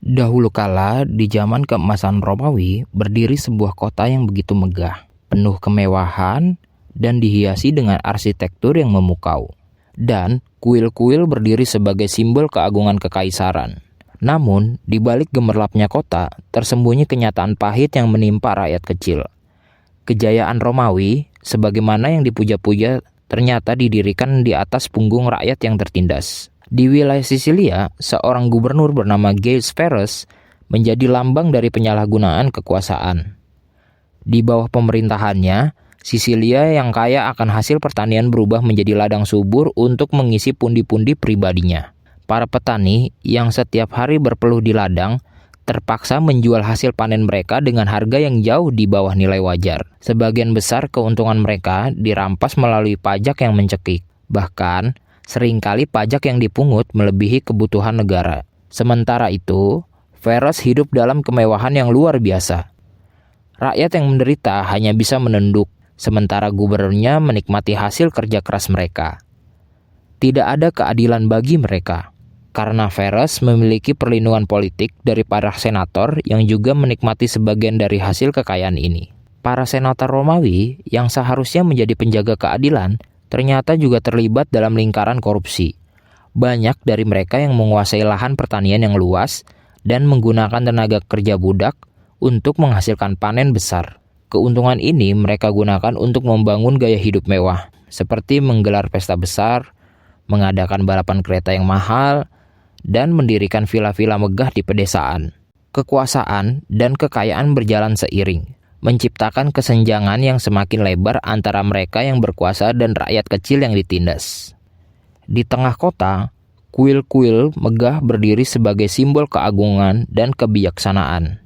Dahulu kala, di zaman keemasan Romawi, berdiri sebuah kota yang begitu megah, penuh kemewahan, dan dihiasi dengan arsitektur yang memukau. Dan kuil-kuil berdiri sebagai simbol keagungan kekaisaran. Namun, di balik gemerlapnya kota, tersembunyi kenyataan pahit yang menimpa rakyat kecil. Kejayaan Romawi, sebagaimana yang dipuja-puja, ternyata didirikan di atas punggung rakyat yang tertindas. Di wilayah Sisilia, seorang gubernur bernama Gaius Verus menjadi lambang dari penyalahgunaan kekuasaan. Di bawah pemerintahannya, Sisilia yang kaya akan hasil pertanian berubah menjadi ladang subur untuk mengisi pundi-pundi pribadinya. Para petani yang setiap hari berpeluh di ladang terpaksa menjual hasil panen mereka dengan harga yang jauh di bawah nilai wajar. Sebagian besar keuntungan mereka dirampas melalui pajak yang mencekik. Bahkan, seringkali pajak yang dipungut melebihi kebutuhan negara. Sementara itu, Verus hidup dalam kemewahan yang luar biasa. Rakyat yang menderita hanya bisa menunduk, sementara gubernurnya menikmati hasil kerja keras mereka. Tidak ada keadilan bagi mereka, karena Verus memiliki perlindungan politik dari para senator yang juga menikmati sebagian dari hasil kekayaan ini. Para senator Romawi yang seharusnya menjadi penjaga keadilan, ternyata juga terlibat dalam lingkaran korupsi. Banyak dari mereka yang menguasai lahan pertanian yang luas dan menggunakan tenaga kerja budak untuk menghasilkan panen besar. Keuntungan ini mereka gunakan untuk membangun gaya hidup mewah, seperti menggelar pesta besar, mengadakan balapan kereta yang mahal, dan mendirikan villa-villa megah di pedesaan. Kekuasaan dan kekayaan berjalan seiring, menciptakan kesenjangan yang semakin lebar antara mereka yang berkuasa dan rakyat kecil yang ditindas. Di tengah kota, kuil-kuil megah berdiri sebagai simbol keagungan dan kebijaksanaan.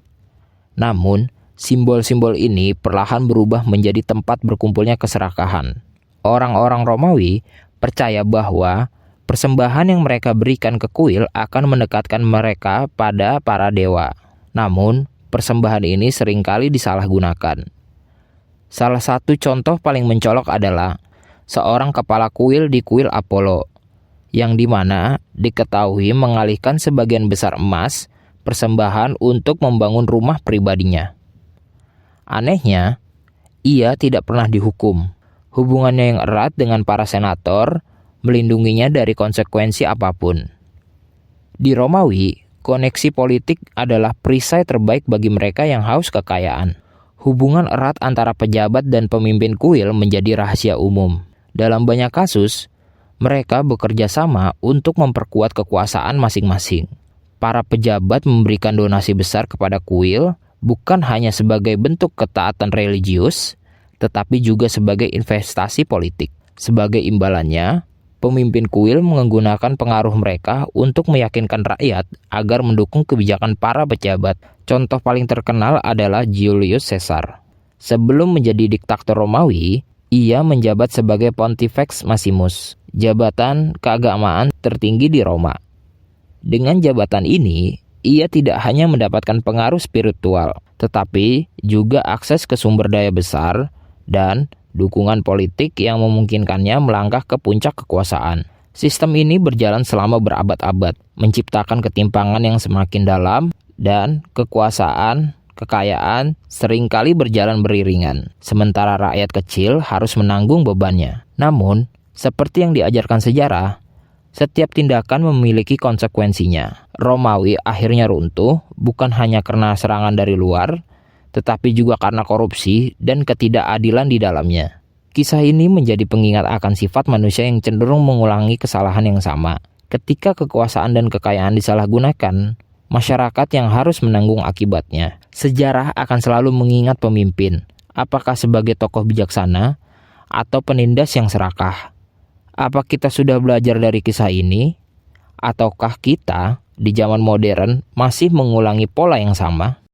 Namun, simbol-simbol ini perlahan berubah menjadi tempat berkumpulnya keserakahan. Orang-orang Romawi percaya bahwa persembahan yang mereka berikan ke kuil akan mendekatkan mereka pada para dewa. Namun, persembahan ini seringkali disalahgunakan. Salah satu contoh paling mencolok adalah seorang kepala kuil di kuil Apollo, yang dimana diketahui mengalihkan sebagian besar emas persembahan untuk membangun rumah pribadinya. Anehnya, ia tidak pernah dihukum. Hubungannya yang erat dengan para senator melindunginya dari konsekuensi apapun. Di Romawi, koneksi politik adalah perisai terbaik bagi mereka yang haus kekayaan. Hubungan erat antara pejabat dan pemimpin kuil menjadi rahasia umum. Dalam banyak kasus, mereka bekerja sama untuk memperkuat kekuasaan masing-masing. Para pejabat memberikan donasi besar kepada kuil bukan hanya sebagai bentuk ketaatan religius, tetapi juga sebagai investasi politik. Sebagai imbalannya, pemimpin kuil menggunakan pengaruh mereka untuk meyakinkan rakyat agar mendukung kebijakan para pejabat. Contoh paling terkenal adalah Julius Caesar. Sebelum menjadi diktator Romawi, ia menjabat sebagai Pontifex Maximus, jabatan keagamaan tertinggi di Roma. Dengan jabatan ini, ia tidak hanya mendapatkan pengaruh spiritual, tetapi juga akses ke sumber daya besar dan dukungan politik yang memungkinkannya melangkah ke puncak kekuasaan. Sistem ini berjalan selama berabad-abad, menciptakan ketimpangan yang semakin dalam dan kekayaan seringkali berjalan beriringan, sementara rakyat kecil harus menanggung bebannya. Namun, seperti yang diajarkan sejarah, setiap tindakan memiliki konsekuensinya. Romawi akhirnya runtuh bukan hanya karena serangan dari luar, tetapi juga karena korupsi dan ketidakadilan di dalamnya. Kisah ini menjadi pengingat akan sifat manusia yang cenderung mengulangi kesalahan yang sama. Ketika kekuasaan dan kekayaan disalahgunakan, masyarakat yang harus menanggung akibatnya. Sejarah akan selalu mengingat pemimpin, apakah sebagai tokoh bijaksana atau penindas yang serakah. Apa kita sudah belajar dari kisah ini? Ataukah kita di zaman modern masih mengulangi pola yang sama?